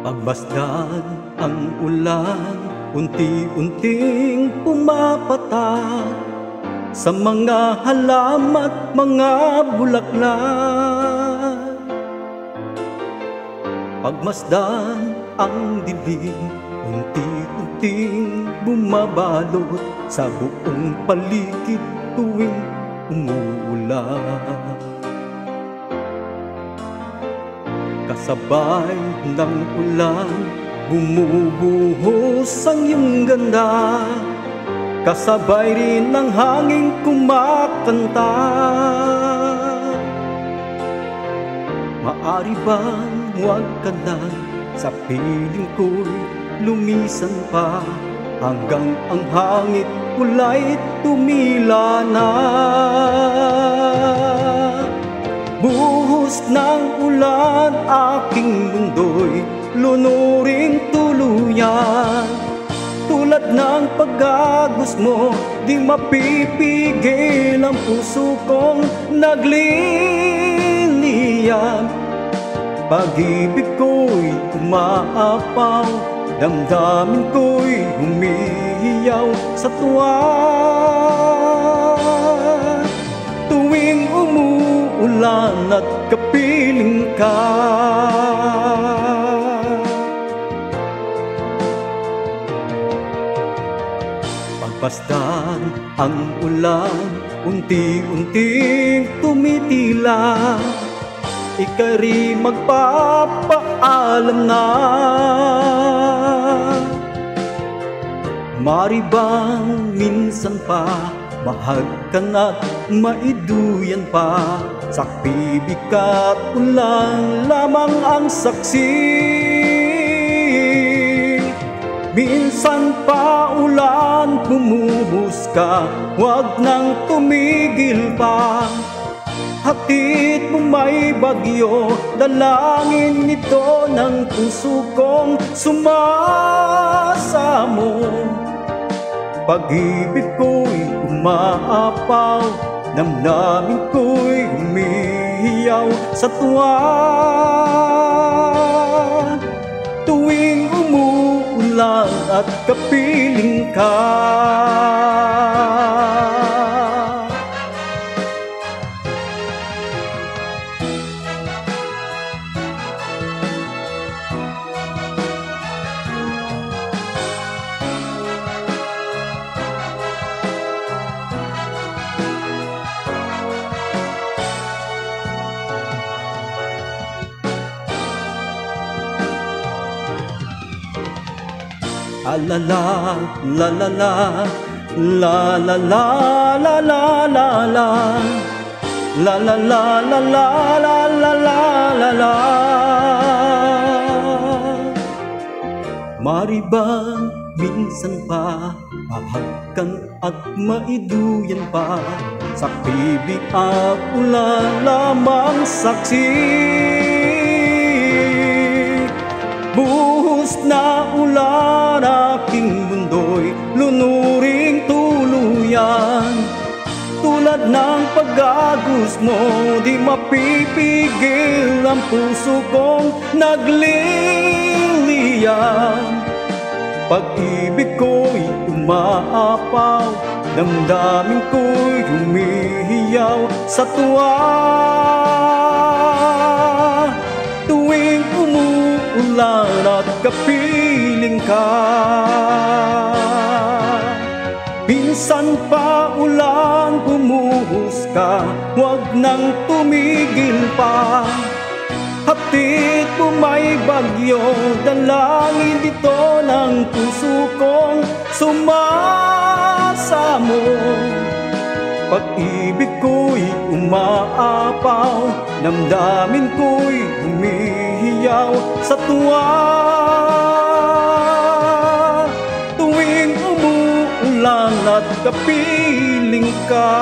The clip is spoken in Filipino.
Pagmasdan ang ulan, unti-unting pumapatak sa mga halamat, mga bulaklak. Pagmasdan ang dilim, unti-unting bumabalot sa buong paligid tuwing umuulan. Kasabay ng ulan, bumubuhos ang iyong ganda. Kasabay rin ng hangin kumakanta. Maari bang huwag ka na sa piling ko'y lumisan pa, hanggang ang hangit kulay tumila na. Buhos ng ulan, aking mundo'y lunuring tuluyan. Tulad ng pag-agos mo, di mapipigil ang puso kong nagliliyab. Pag-ibig ko'y umaapaw, damdamin ko'y humihiyaw sa tuwa. Tuwing umuulan at kapiling ka, pagmasdan ang ulan, unti-unting tumitila. Ika'y rin magpapaalam na. Mari bang minsan pa mahal ka na't maiduyan pa, sa pibig at ulan lamang ang saksi. Minsan pa ulan, bumuhos ka, huwag nang tumigil pa. Hatid mo may bagyo, dalangin nito ng puso kong sumasamo. Pag-ibig ko'y umaapaw, damdamin ko'y humihiyaw sa tuwa. Tuwing umuulan at kapiling ka, alala, la la la, la la la, la la la la, la la la la la, la la la la. Mari bang minsan pa mahagkan at maiduyan pa, sa pibig at ulan lamang saksi. Buhos na ulan, aking mundo'y lunuring tuluyan. Tulad ng pag-agos mo, di mapipigil ang puso kong nagliliyab. Pag-ibig ko'y umaapaw, damdamin ko'y humihiyaw sa tuwa. Tuwing umuulan at kapiling ka, minsan pa ulan, bumuhos ka, huwag nang tumigil pa. Hatid mo may bagyo, dalangin dito ng puso kong sumasamo. Pag-ibig ko'y umaapaw, damdamin ko'y humihiyaw sa tuwa. Tuwing umuulan at kapiling ka,